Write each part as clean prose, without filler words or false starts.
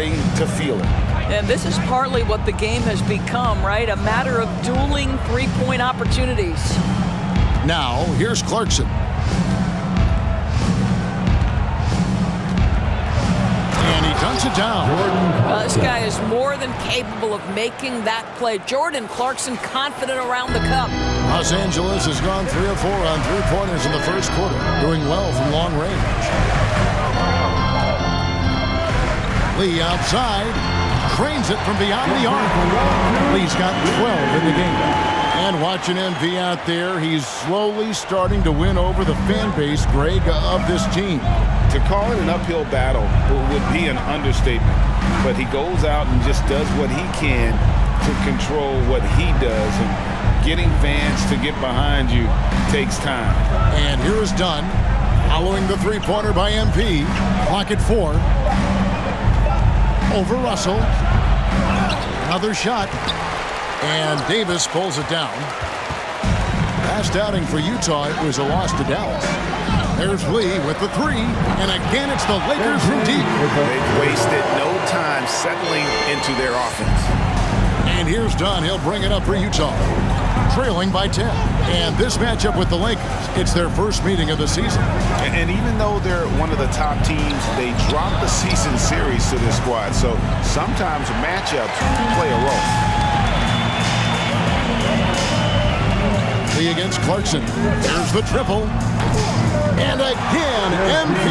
starting to feel it. And this is partly what the game has become, right? A matter of dueling three-point opportunities. Now, here's Clarkson. And he dunks it down. This guy is more than capable of making that play. Jordan Clarkson confident around the cup. Los Angeles has gone 3 of 4 on three-pointers in the first quarter, doing well from long range. Lee outside, trains it from beyond the arc. Lee's got 12 in the game. And watching MV out there, he's slowly starting to win over the fan base, Greg, of this team. To call it an uphill battle would be an understatement. But he goes out and just does what he can to control what he does. And getting fans to get behind you takes time. And here is Dunn, following the three-pointer by MP. Clock at 4. Over Russell. Another shot. And Davis pulls it down. Last outing for Utah, it was a loss to Dallas. There's Lee with the 3. And again, it's the Lakers from deep. They've wasted no time settling into their offense. And here's Dunn. He'll bring it up for Utah. Trailing by 10. And this matchup with the Lakers, it's their first meeting of the season. And even though they're one of the top teams, they dropped the season series to this squad. So sometimes matchups play a role. Lee against Clarkson. Here's the triple. And again, MP.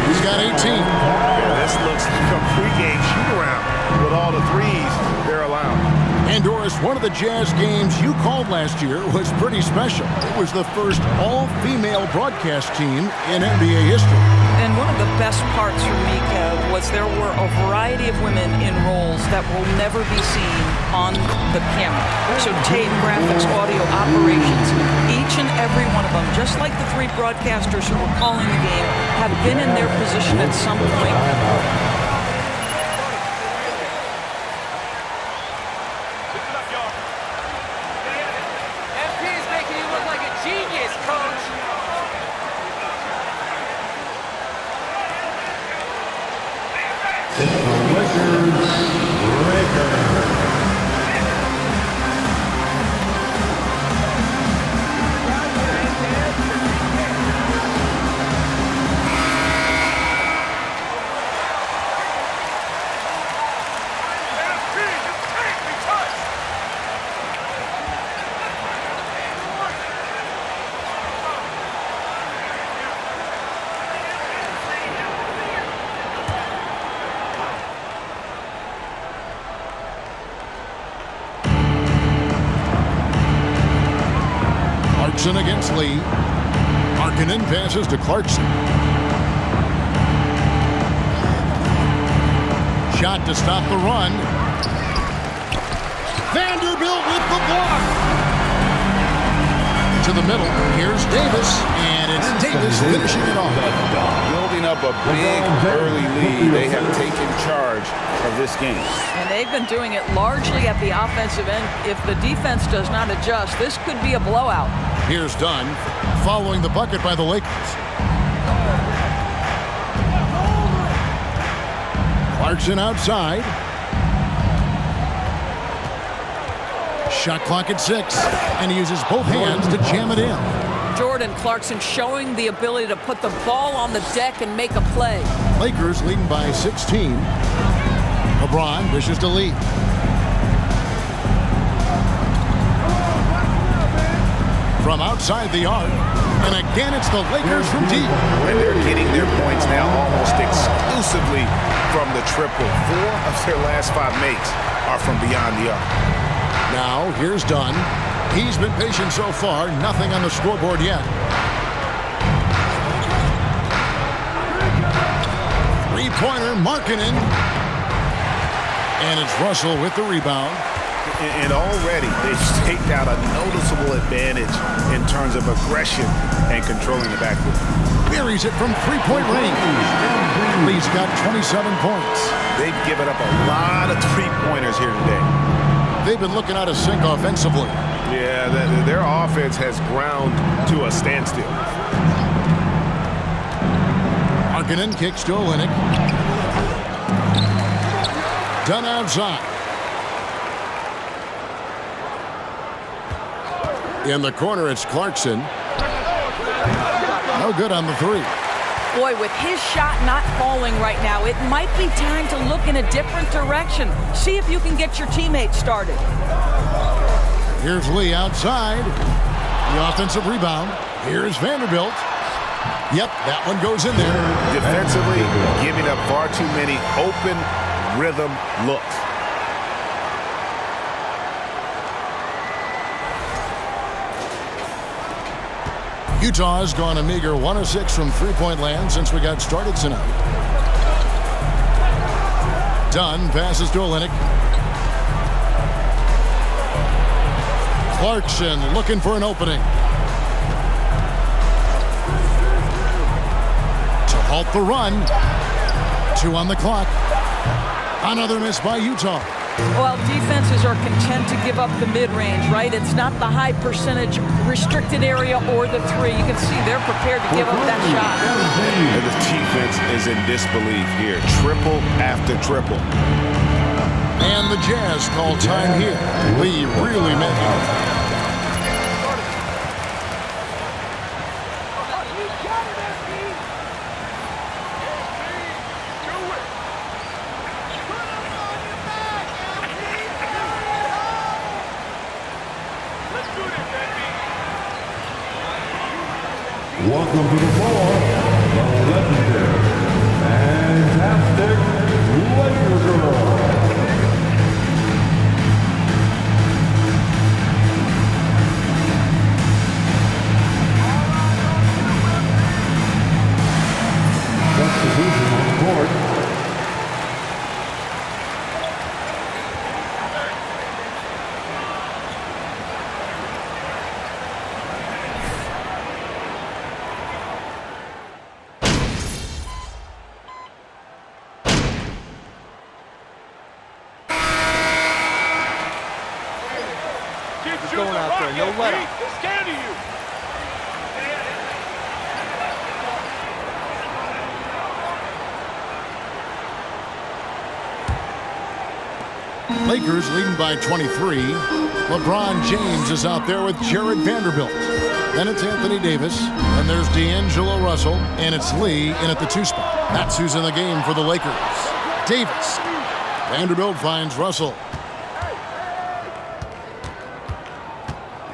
He's got 18. Yeah, this looks like a pregame shoot-around with all the threes they're allowing. And Doris, one of the Jazz games you called last year was pretty special. It was the first all-female broadcast team in NBA history. And one of the best parts for me, Kev, was there were a variety of women in roles that will never be seen on the camera. So tape, graphics, audio, operations, each and every one of them, just like the 3 broadcasters who were calling the game, have been in their position at some point. Against Lee. Markkanen passes to Clarkson. Shot to stop the run. Vanderbilt with the block. To the middle. Here's Davis. And it's Davis finishing it off. Building up a big early lead. They have taken charge of this game. And they've been doing it largely at the offensive end. If the defense does not adjust, this could be a blowout. Here's Dunn, following the bucket by the Lakers. Clarkson outside. Shot clock at 6, and he uses both hands to jam it in. Jordan Clarkson showing the ability to put the ball on the deck and make a play. Lakers leading by 16. LeBron dishes to Lee. From outside the arc, and again it's the Lakers from deep. And they're getting their points now almost exclusively from the triple. 4 of their last 5 makes are from beyond the arc. Now here's Dunn. He's been patient so far, nothing on the scoreboard yet. Three-pointer, Markkanen. And it's Russell with the rebound. And already they've staked out a noticeable advantage in terms of aggression and controlling the backcourt. Buries it from three-point range. Lee's got 27 points. They've given up a lot of three-pointers here today. They've been looking out of sync offensively. Yeah, their offense has ground to a standstill. Markkanen kicks to Olynyk. Done outside. In the corner, it's Clarkson. No good on the three. Boy, with his shot not falling right now, it might be time to look in a different direction. See if you can get your teammates started. Here's Lee outside. The offensive rebound. Here's Vanderbilt. Yep, that one goes in there. Defensively, giving up far too many open rhythm looks. Utah has gone a meager 1 of 6 from three-point land since we got started tonight. Dunn passes to Olynyk. Clarkson looking for an opening. To halt the run. 2 on the clock. Another miss by Utah. Well, defenses are content to give up the mid-range, right? It's not the high percentage restricted area or the three. You can see they're prepared to give up that shot. And the defense is in disbelief here. Triple after triple. And the Jazz call time here. Lee really making it. Welcome to the floor, the legendary, fantastic LAKERS. Substitution on the court. Going out there, no let up. It's scared of you. Lakers leading by 23. LeBron James is out there with Jared Vanderbilt. Then it's Anthony Davis. And there's D'Angelo Russell. And it's Lee in at the 2 spot. That's who's in the game for the Lakers. Davis. Vanderbilt finds Russell.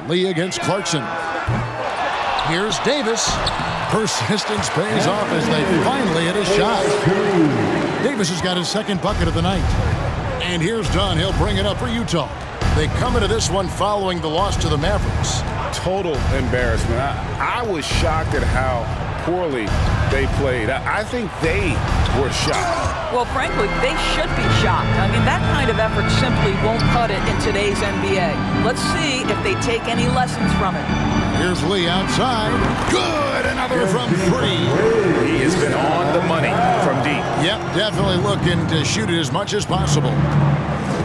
Lee against Clarkson. Here's Davis. Persistence pays off as they finally hit a shot. Davis has got his second bucket of the night. And here's Dunn. He'll bring it up for Utah. They come into this one following the loss to the Mavericks. Total embarrassment. I was shocked at how poorly they played. I think they were shocked. Well, frankly, they should be shocked. I mean, that kind of effort simply won't cut it in today's NBA. Let's see if they take any lessons from it. Here's Lee outside. Good! Another from 3. He has been on the money from deep. Yep, definitely looking to shoot it as much as possible.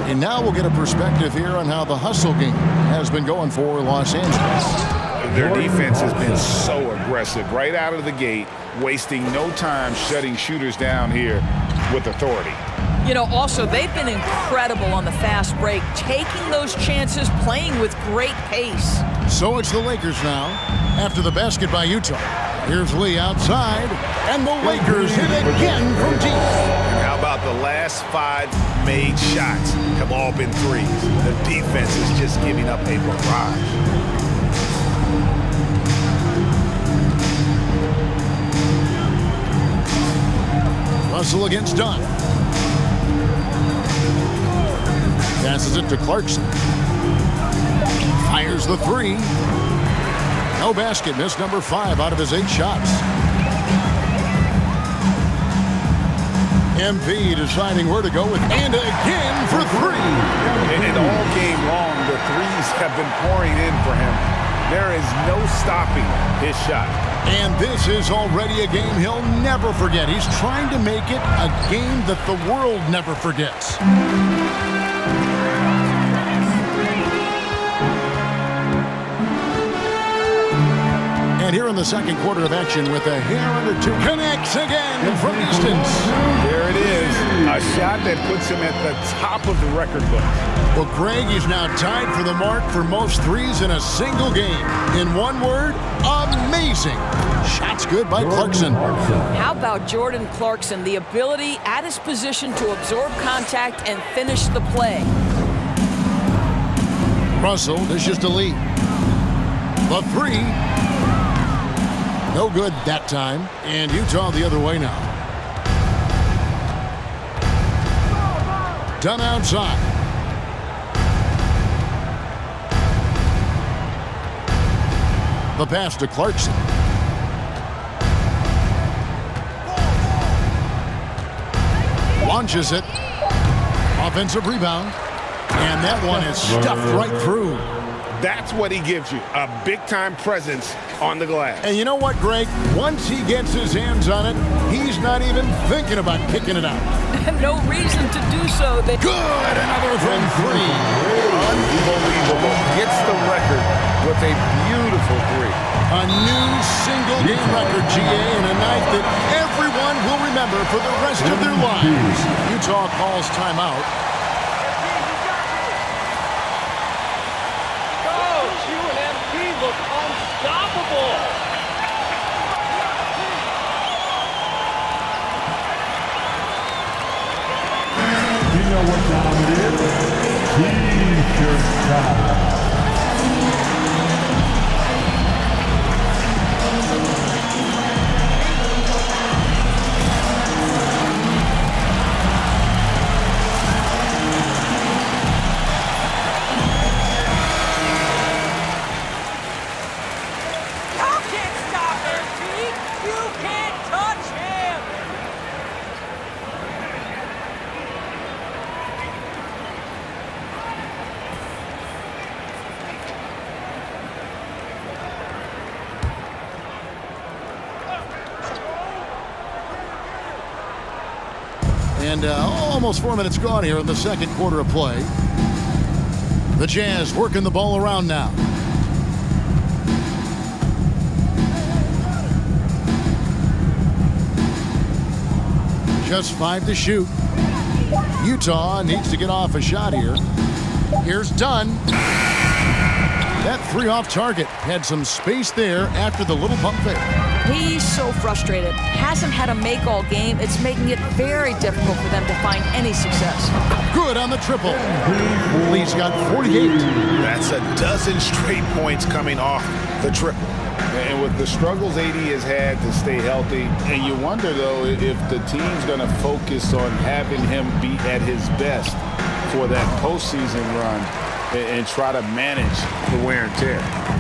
And now we'll get a perspective here on how the hustle game has been going for Los Angeles. Their defense has been so aggressive right out of the gate, wasting no time shutting shooters down here with authority. You know, also, they've been incredible on the fast break, taking those chances, playing with great pace. So it's the Lakers now, after the basket by Utah. Here's Lee outside, and the Lakers hit again from deep. And how about the last 5 made shots have all been threes? The defense is just giving up a barrage. Russell against Dunn. Passes it to Clarkson. Fires the 3. No basket. Missed number 5 out of his 8 shots. MP deciding where to go with, and again for 3. And all game long, the threes have been pouring in for him. There is no stopping his shot. And this is already a game he'll never forget. He's trying to make it a game that the world never forgets. And here in the second quarter of action with a hair under two. Connects again from distance. There it is. A shot that puts him at the top of the record book. Well, Greg is now tied for the mark for most threes in a single game. In one word, amazing. Shots good by Clarkson. How about Jordan Clarkson? The ability at his position to absorb contact and finish the play. Russell dishes to Lee. The three. No good that time. And Utah the other way now. Done outside. The pass to Clarkson. Launches it. Offensive rebound. And that one is stuffed right through. That's what he gives you, a big-time presence on the glass. And you know what, Greg? Once he gets his hands on it, he's not even thinking about kicking it out. No reason to do so. Good! Another from three. Unbelievable. Gets the record with a beautiful three. A new single-game record, GA, and a night that everyone will remember for the rest of their lives. Utah calls timeout. Look unstoppable. You know what time it is? T-shirt time. And almost 4 minutes gone here in the second quarter of play. The Jazz working the ball around now. Just 5 to shoot. Utah needs to get off a shot here. Here's Dunn. That three off target. Had some space there after the little pump fake. He's so frustrated. Hasn't had a make all game. It's making it very difficult for them to find any success. Good on the triple. Lee's got 48. That's a dozen straight points coming off the triple. And with the struggles AD has had to stay healthy, and you wonder, though, if the team's going to focus on having him be at his best for that postseason run and try to manage the wear and tear.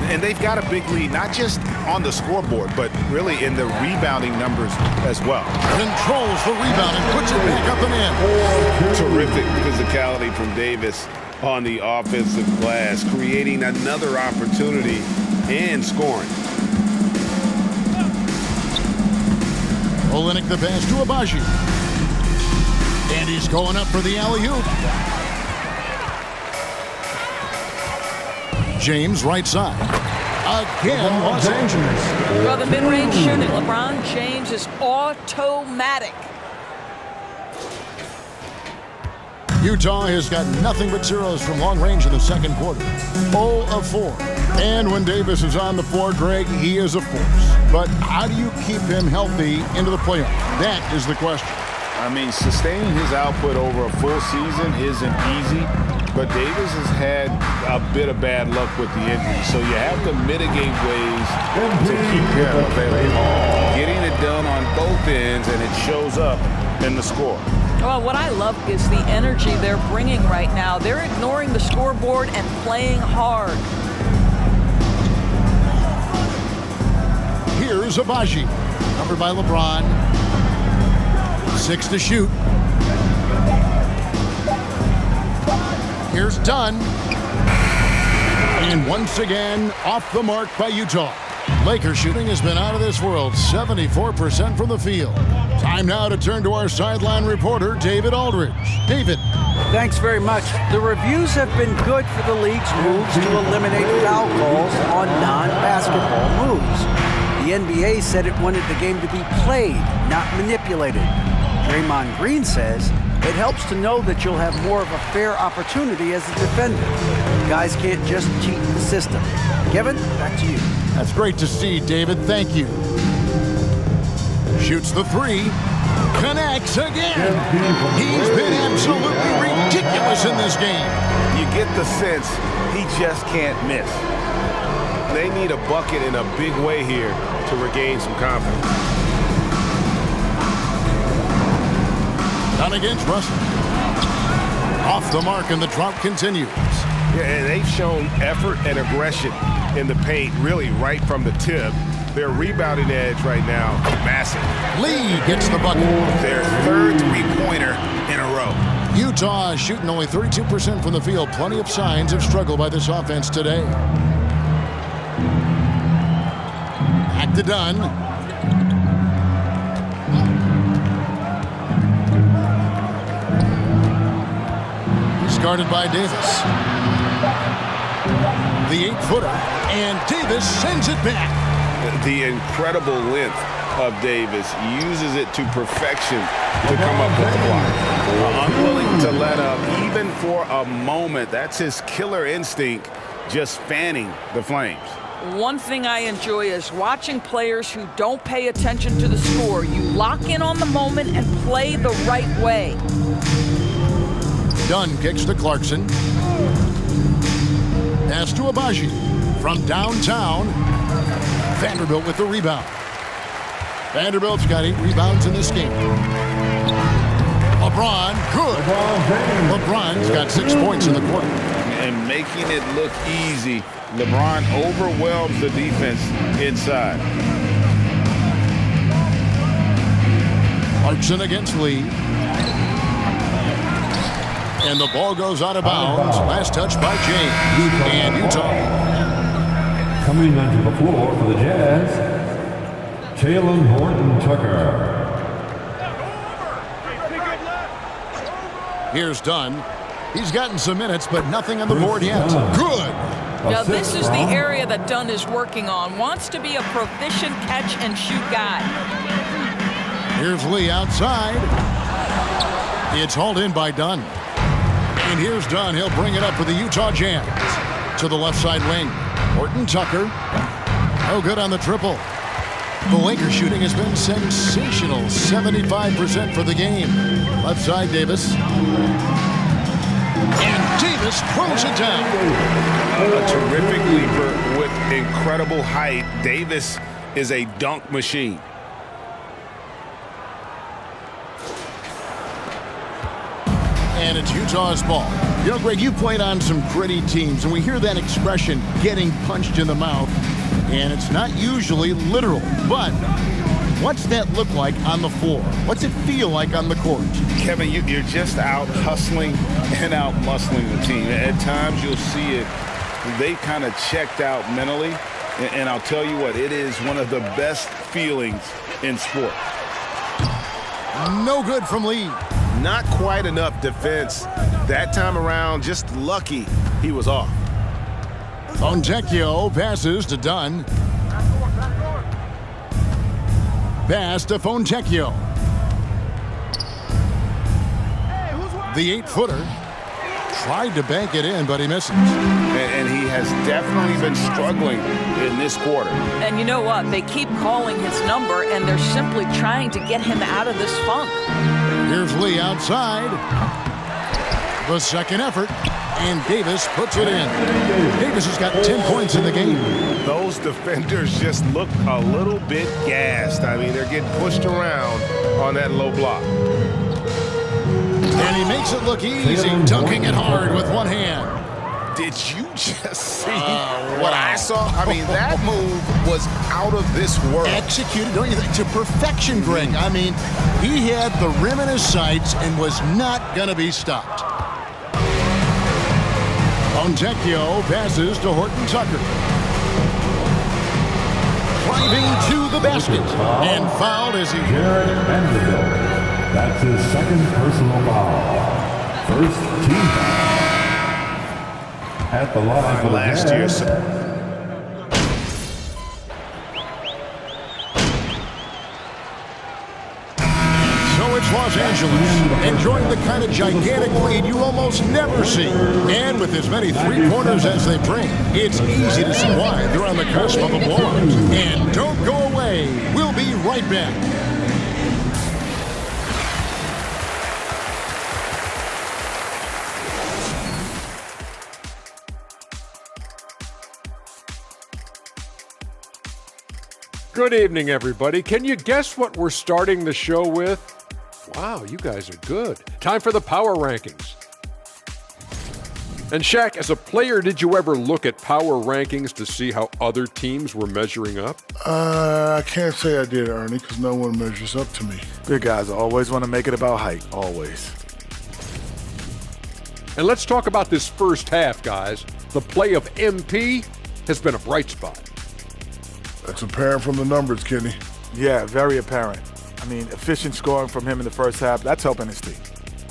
And they've got a big lead, not just on the scoreboard, but really in the rebounding numbers as well. Controls the rebound and puts it back up and in. Terrific physicality from Davis on the offensive glass, creating another opportunity and scoring. Olenek the pass to Abaji. And he's going up for the alley-oop. James right side. Again, Los Angeles. Well, the mid-range shooting, LeBron James is automatic. Utah has got nothing but zeros from long range in the second quarter. 0 of 4. And when Davis is on the floor, Greg, he is a force. But how do you keep him healthy into the playoffs? That is the question. I mean, sustaining his output over a full season isn't easy, but Davis has had a bit of bad luck with the injury, so you have to mitigate ways to keep him available. Getting it done on both ends, and it shows up in the score. Well, what I love is the energy they're bringing right now. They're ignoring the scoreboard and playing hard. Here's Abaji, numbered by LeBron. 6 to shoot. Here's Dunn. And once again, off the mark by Utah. Lakers shooting has been out of this world, 74% from the field. Time now to turn to our sideline reporter, David Aldridge. David. Thanks very much. The reviews have been good for the league's moves to eliminate foul calls on non-basketball moves. The NBA said it wanted the game to be played, not manipulated. Draymond Green says it helps to know that you'll have more of a fair opportunity as a defender. Guys can't just cheat the system. Kevin, back to you. That's great to see, David. Thank you. Shoots the three. Connects again. He's been absolutely ridiculous in this game. You get the sense he just can't miss. They need a bucket in a big way here to regain some confidence. Not against Russell. Off the mark, and the drought continues. Yeah, and they've shown effort and aggression in the paint, really right from the tip. Their rebounding edge right now, massive. Lee gets the bucket. Their third three-pointer in a row. Utah is shooting only 32% from the field. Plenty of signs of struggle by this offense today. Back to Dunn. He's guarded by Davis. The 8-footer, and Davis sends it back. The incredible length of Davis uses it to perfection to come up with the block. Unwilling to let up even for a moment. That's his killer instinct, just fanning the flames. One thing I enjoy is watching players who don't pay attention to the score. You lock in on the moment and play the right way. Dunn kicks to Clarkson. Pass to Abaji. From downtown, Vanderbilt with the rebound. Vanderbilt's got 8 rebounds in this game. LeBron, good. LeBron's got 6 points in the quarter. And making it look easy, LeBron overwhelms the defense inside. Clarkson against Lee. And the ball goes out of bounds. Last touch by James. And Utah. Coming onto the floor for the Jazz, Taylor Horton-Tucker. Here's Dunn. He's gotten some minutes, but nothing on the board yet. Good. Now this is the area that Dunn is working on. Wants to be a proficient catch-and-shoot guy. Here's Lee outside. It's hauled in by Dunn. And here's Dunn. He'll bring it up for the Utah Jazz. To the left side wing. Horton-Tucker. No good on the triple. The Lakers shooting has been sensational. 75% for the game. Left side, Davis. And Davis throws it down. A terrific leaper with incredible height. Davis is a dunk machine. And it's Utah's ball. You know, Greg, you played on some gritty teams, and we hear that expression, getting punched in the mouth, and it's not usually literal. But what's that look like on the floor? What's it feel like on the court? Kevin, you're just out hustling and out muscling the team. At times you'll see it. They've kind of checked out mentally, and I'll tell you what, it is one of the best feelings in sport. No good from Lee. Not quite enough defense. That time around, just lucky he was off. Fontecchio passes to Dunn. Pass to Fontecchio. The 8-footer tried to bank it in, but he misses. And he has definitely been struggling in this quarter. And you know what? They keep calling his number, and they're simply trying to get him out of this funk. Here's Lee outside. The second effort, and Davis puts it in. Davis has got 10 points in the game. Those defenders just look a little bit gassed. I mean, they're getting pushed around on that low block. And he makes it look easy, dunking it hard with one hand. Did you just see what I saw? I mean, that move was out of this world. Executed, don't you think, to perfection, Greg. I mean, he had the rim in his sights and was not going to be stopped. Fontecchio passes to Horton-Tucker. Driving to the basket and fouled as he... Jared Vanderbilt. That's his second personal foul. First team foul. At the line for the last Jazz. year. it's Los Angeles, enjoying the kind of gigantic lead you almost never see. And with as many three-pointers as they bring, it's easy to see why they're on the cusp of a blowout. And don't go away. We'll be right back. Good evening, everybody. Can you guess what we're starting the show with? Wow, you guys are good. Time for the power rankings. And Shaq, as a player, did you ever look at power rankings to see how other teams were measuring up? I can't say I did, Ernie, because no one measures up to me. Big guys always want to make it about height, always. And let's talk about this first half, guys. The play of MP has been a bright spot. That's apparent from the numbers, Kenny. Yeah, very apparent. I mean, efficient scoring from him in the first half, that's helping his team.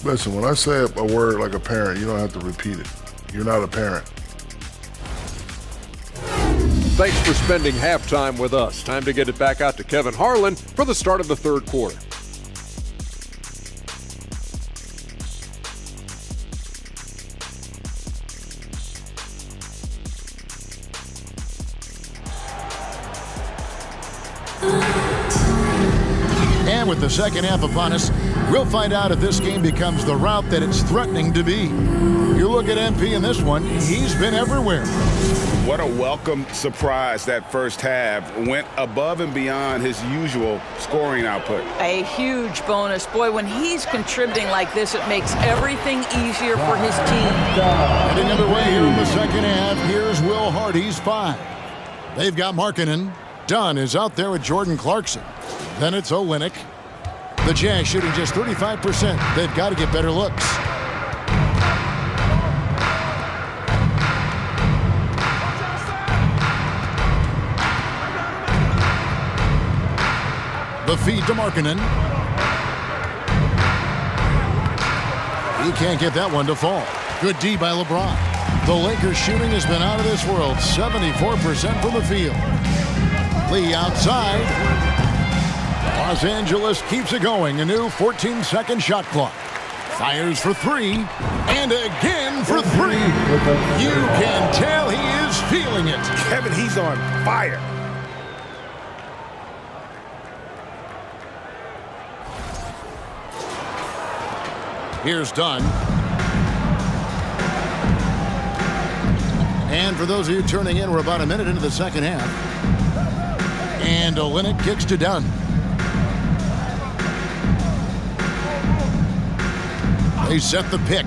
Listen, when I say a word like apparent, you don't have to repeat it. You're not a parent. Thanks for spending halftime with us. Time to get it back out to Kevin Harlan for the start of the third quarter. And with the second half upon us, we'll find out if this game becomes the route that it's threatening to be. You look at MP in this one, he's been everywhere. What a welcome surprise that first half. Went above and beyond his usual scoring output. A huge bonus. Boy, when he's contributing like this, it makes everything easier for his team. Heading underway here in the second half, here's Will Hardy's 5. They've got Markkanen. Dunn is out there with Jordan Clarkson. Then it's Olynyk. The Jazz shooting just 35%. They've got to get better looks. The feed to Markkanen. He can't get that one to fall. Good D by LeBron. The Lakers shooting has been out of this world. 74% from the field. Lee outside. Los Angeles keeps it going. A new 14-second shot clock. Fires for three. And again for three. You can tell he is feeling it. Kevin, he's on fire. Here's Dunn. And for those of you turning in, we're about a minute into the second half. And Olynyk kicks to Dunn. They set the pick.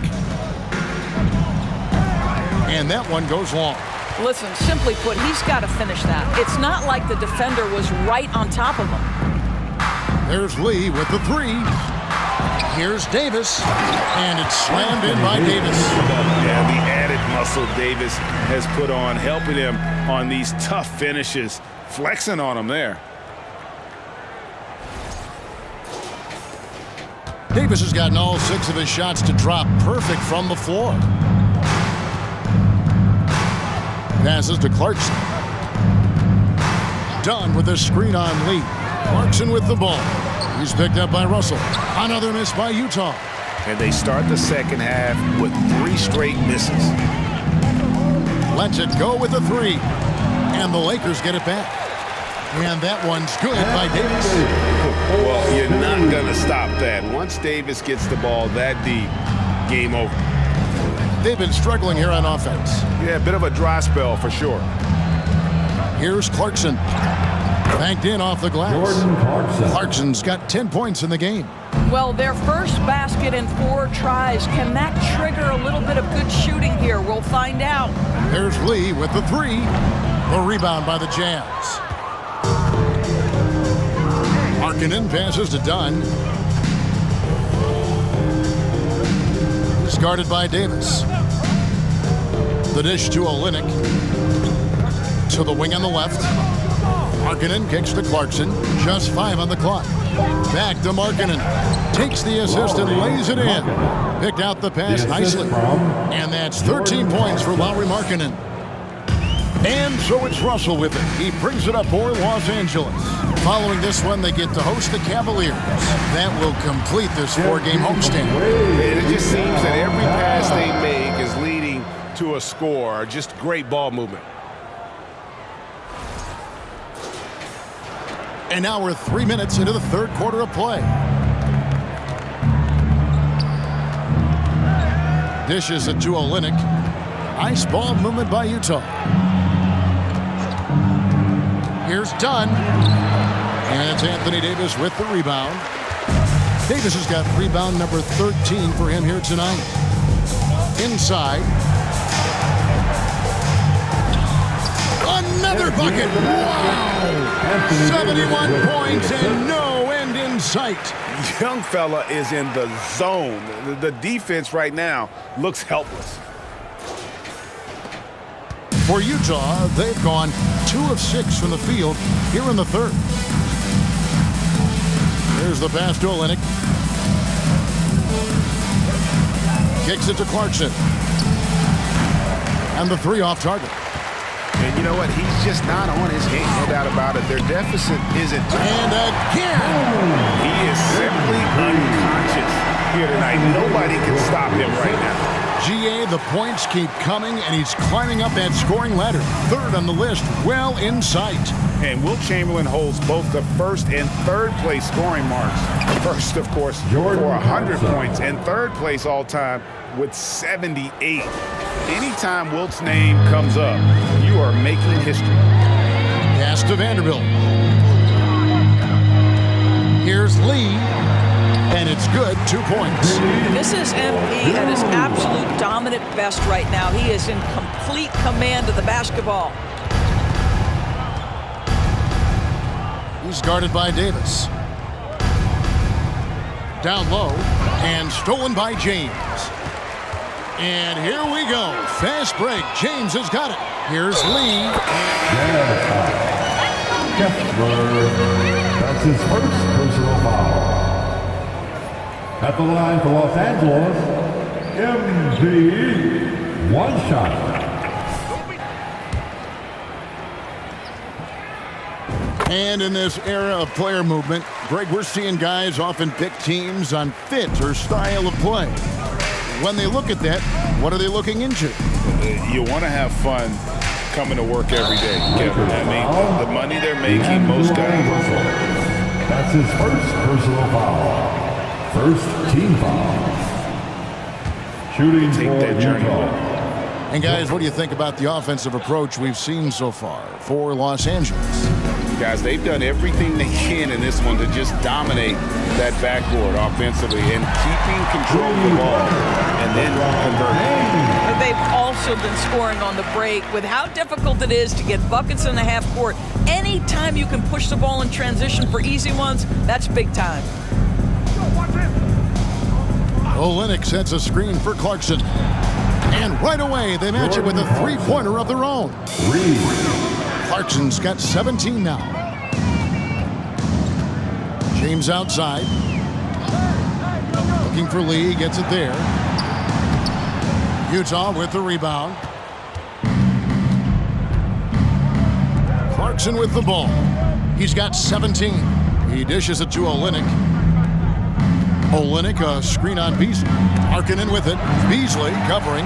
And that one goes long. Listen, simply put, he's got to finish that. It's not like the defender was right on top of him. There's Lee with the three. Here's Davis. And it's slammed in by Davis. Yeah, the added muscle Davis has put on, helping him on these tough finishes. Flexing on him there. Davis has gotten all 6 of his shots to drop perfect from the floor. Passes to Clarkson. Dunn with a screen on Lee. Clarkson with the ball. He's picked up by Russell. Another miss by Utah. And they start the second half with 3 straight misses. Lets it go with the 3. And the Lakers get it back. And that one's good by Davis. Well, you're not going to stop that. Once Davis gets the ball that deep, game over. They've been struggling here on offense. Yeah, a bit of a dry spell for sure. Here's Clarkson. Banked in off the glass. Jordan Clarkson. Clarkson's got 10 points in the game. Well, their first basket in 4 tries. Can that trigger a little bit of good shooting here? We'll find out. There's Lee with the 3. The rebound by the Jazz. Markkanen passes to Dunn. Discarded by Davis. The dish to Olynyk. To the wing on the left. Markkanen kicks to Clarkson. Just 5 on the clock. Back to Markkanen. Takes the assist and lays it in. Picked out the pass nicely. And that's 13 points for Lauri Markkanen. And so it's Russell with it. He brings it up for Los Angeles. Following this one, they get to host the Cavaliers. That will complete this 4-game homestand. It just seems that every pass they make is leading to a score. Just great ball movement. And now we're 3 minutes into the third quarter of play. Dishes it to Olynyk. Nice ball movement by Utah. Here's Dunn. And it's Anthony Davis with the rebound. Davis has got rebound number 13 for him here tonight. Inside. Another bucket. Wow! 71 points and no end in sight. Young fella is in the zone. The defense right now looks helpless. For Utah, they've gone 2 of 6 from the field here in the third. Here's the pass to Olynyk. Kicks it to Clarkson. And the 3 off target. And you know what? He's just not on his game, no doubt about it. Their deficit isn't. And again! He is simply unconscious here tonight. Nobody can stop him right now. GA, the points keep coming, and he's climbing up that scoring ladder. Third on the list, well in sight. And Wilt Chamberlain holds both the first and third place scoring marks. First, of course, for 100 points, and third place all time with 78. Anytime Wilt's name comes up, you are making history. Pass to Vanderbilt. Here's Lee, and it's good, 2 points. This is MP at his absolute dominant best right now. He is in complete command of the basketball. He's guarded by Davis. Down low, and stolen by James. And here we go. Fast break. James has got it. Here's Lee. That's his first personal foul. At the line for Los Angeles, MD, 1 shot. And in this era of player movement, Greg, we're seeing guys often pick teams on fit or style of play. When they look at that, what are they looking into? You want to have fun coming to work every day, Kevin. I mean, the money they're making, most guys. That's his first personal foul. First team foul. Shooting Take for that journey Utah. with. And guys, what do you think about the offensive approach we've seen so far for Los Angeles? Guys, they've done everything they can in this one to just dominate that backboard offensively and keeping control of the ball and then converting. But they've also been scoring on the break with how difficult it is to get buckets in the half court. Anytime you can push the ball in transition for easy ones, that's big time. Olynyk sets a screen for Clarkson. And right away, they match it with a 3-pointer of their own. Clarkson's got 17 now. James outside. Looking for Lee, gets it there. Utah with the rebound. Clarkson with the ball. He's got 17. He dishes it to Olynyk. Olynyk, a screen on Beasley. Harkinen with it. Beasley covering.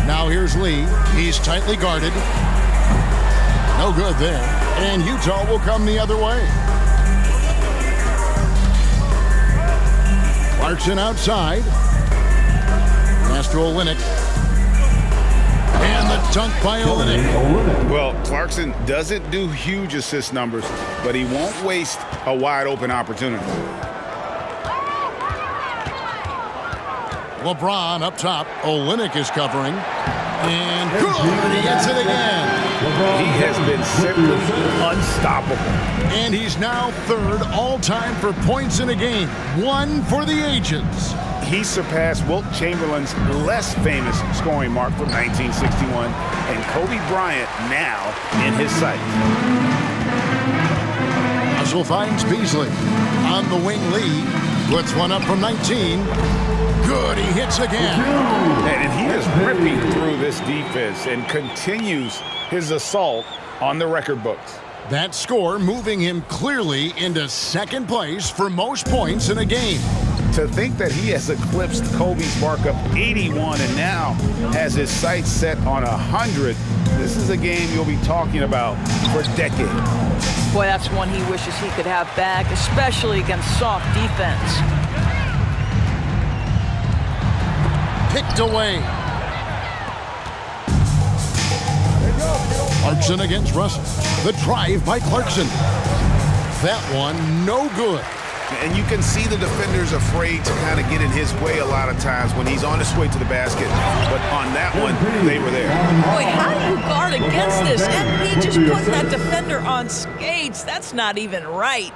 Now here's Lee. He's tightly guarded. No good there. And Utah will come the other way. Clarkson outside. Pass to Olynyk. And the dunk by Olynyk. Well, Clarkson doesn't do huge assist numbers, but he won't waste a wide open opportunity. LeBron up top. Olynyk is covering. And good. He gets it again. He has been simply unstoppable. And he's now third all-time for points in a game. 1 for the ages. He surpassed Wilt Chamberlain's less famous scoring mark from 1961, and Kobe Bryant now in his sights. Whistle finds Beasley. On the wing, Lee puts one up from 19. Good, he hits again. And he is ripping through this defense and continues his assault on the record books. That score moving him clearly into second place for most points in a game. To think that he has eclipsed Kobe's mark of 81 and now has his sights set on 100, this is a game you'll be talking about for decades. Boy, that's one he wishes he could have back, especially against soft defense. Picked away. Clarkson against Russell. The drive by Clarkson. That one, no good. And you can see the defenders afraid to kind of get in his way a lot of times when he's on his way to the basket. But on that one, they were there. Boy, how do you guard against this? MP just putting that defender on skates. That's not even right.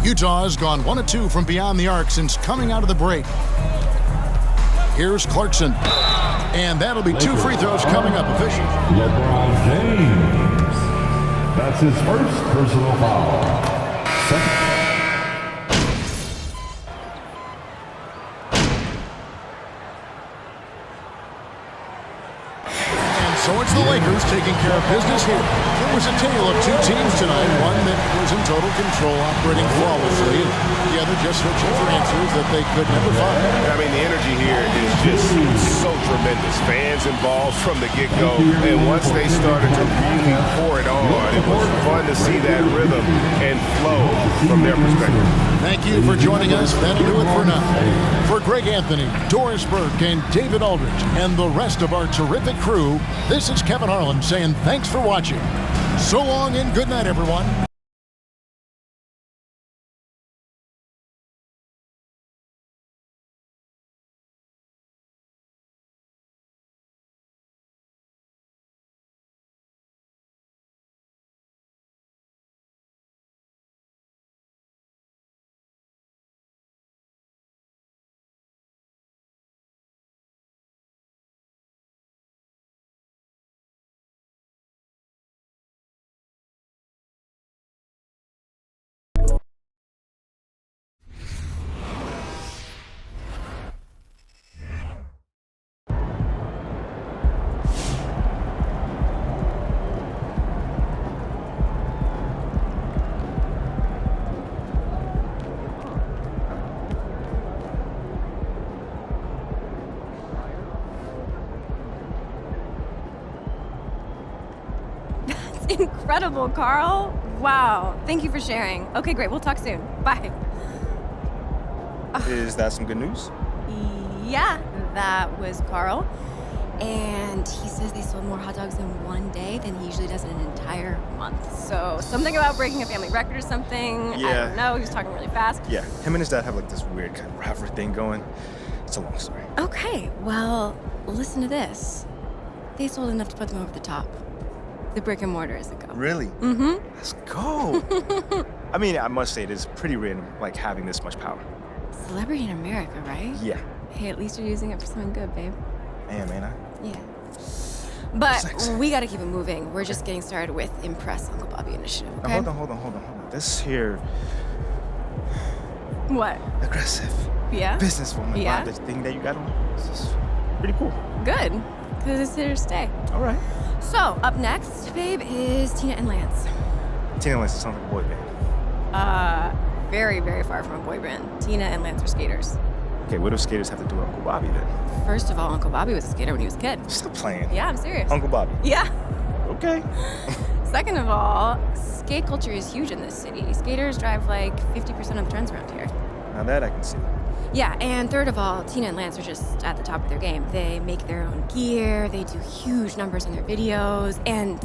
Utah has gone 1 of 2 from beyond the arc since coming out of the break. Here's Clarkson. And that'll be 2 free throws coming up officially. LeBron James. That's his first personal foul. Second. So it's the Lakers taking care of business here. It was a tale of 2 teams tonight, one that was in total control, operating flawlessly, and the other just searching for answers that they could never find. I mean, the energy here is just so tremendous. Fans involved from the get-go, and once they started to really pour it on, it was fun to see that rhythm and flow from their perspective. Thank you for joining us. That'll do it for now. For Greg Anthony, Doris Burke, and David Aldridge, and the rest of our terrific crew, this is Kevin Harlan saying thanks for watching. So long and good night, everyone. Incredible, Carl. Wow. Thank you for sharing. Okay, great. We'll talk soon. Bye. Is that some good news? Yeah, that was Carl. And he says they sold more hot dogs in one day than he usually does in an entire month. So something about breaking a family record or something. Yeah. I don't know. He was talking really fast. Yeah, him and his dad have like this weird kind of rivalry thing going. It's a long story. Okay, well, listen to this. They sold enough to put them over the top. The brick and mortar is a go. Really? Mm-hmm. Let's go. I mean, I must say it is pretty random, like having this much power. Celebrity in America, right? Yeah. Hey, at least you're using it for something good, babe. Man, I? Yeah. But we gotta keep it moving. We're just getting started with Impress Uncle Bobby initiative, okay? Now, hold on. This here... What? Aggressive. Yeah? Businesswoman. Yeah? The thing that you got on. This is pretty cool. Good. Because it's here to stay. All right. So, up next, babe, is Tina and Lance. Tina and Lance sounds like a boy band. Very, very far from a boy band. Tina and Lance are skaters. Okay, what do skaters have to do with Uncle Bobby then? First of all, Uncle Bobby was a skater when he was a kid. Stop playing. Yeah, I'm serious. Uncle Bobby? Yeah. Okay. Second of all, skate culture is huge in this city. Skaters drive like 50% of the trends around here. Now that I can see. Yeah, and third of all, Tina and Lance are just at the top of their game. They make their own gear, they do huge numbers in their videos, and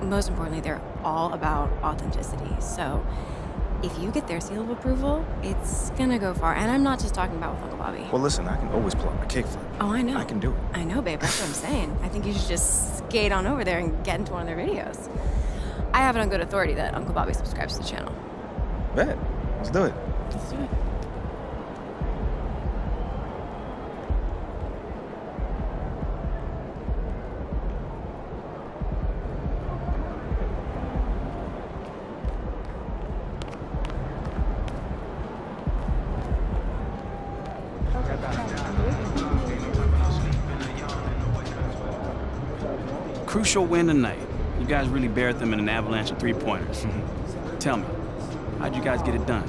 most importantly, they're all about authenticity. So if you get their seal of approval, it's gonna go far. And I'm not just talking about with Uncle Bobby. Well, listen, I can always pull out my kickflip. Oh, I know. I can do it. I know, babe. That's what I'm saying. I think you should just skate on over there and get into one of their videos. I have it on good authority that Uncle Bobby subscribes to the channel. Bet. Let's do it. Let's do it. Crucial win tonight. You guys really buried them in an avalanche of three-pointers. Tell me, how'd you guys get it done?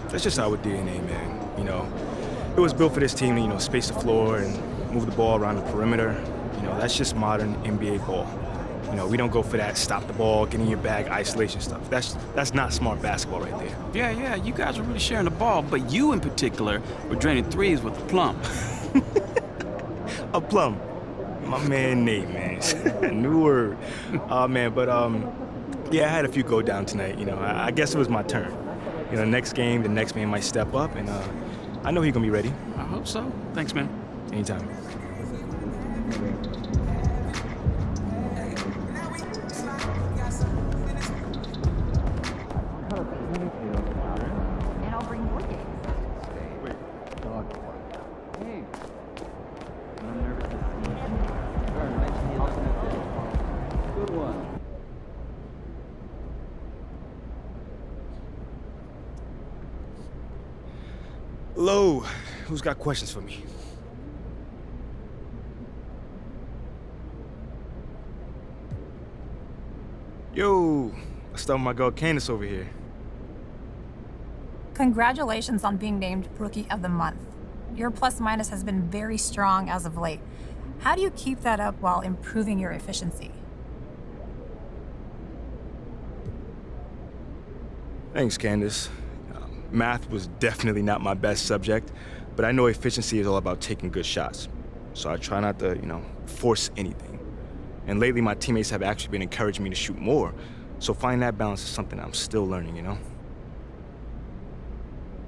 That's just our DNA, man. You know, it was built for this team to, space the floor and move the ball around the perimeter. You know, that's just modern NBA ball. You know, we don't go for that stop the ball, get in your bag, isolation stuff. That's not smart basketball right there. Yeah, you guys were really sharing the ball, but you in particular were draining threes with a plum. A plum. My man Nate, man. New word. Man, but yeah, I had a few go down tonight. You know, I guess it was my turn. You know, next game, the next man might step up, and I know he's gonna be ready. I hope so. Thanks, man. Anytime. And I'll bring more games. Good one. Hello, who's got questions for me? Yo, I stole my girl Candace over here. Congratulations on being named Rookie of the Month. Your plus-minus has been very strong as of late. How do you keep that up while improving your efficiency? Thanks, Candace. Math was definitely not my best subject, but I know efficiency is all about taking good shots. So I try not to, force anything. And lately, my teammates have actually been encouraging me to shoot more. So finding that balance is something I'm still learning,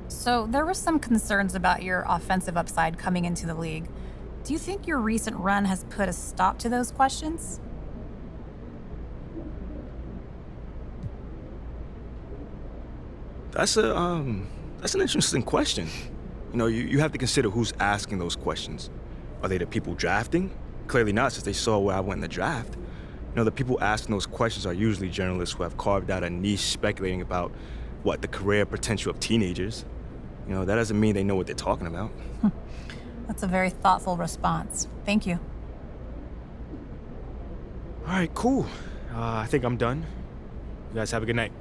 So there were some concerns about your offensive upside coming into the league. Do you think your recent run has put a stop to those questions? That's an interesting question. You have to consider who's asking those questions. Are they the people drafting? Clearly not, since they saw where I went in the draft. The people asking those questions are usually journalists who have carved out a niche speculating about, the career potential of teenagers. That doesn't mean they know what they're talking about. That's a very thoughtful response. Thank you. All right, cool. I think I'm done. You guys have a good night.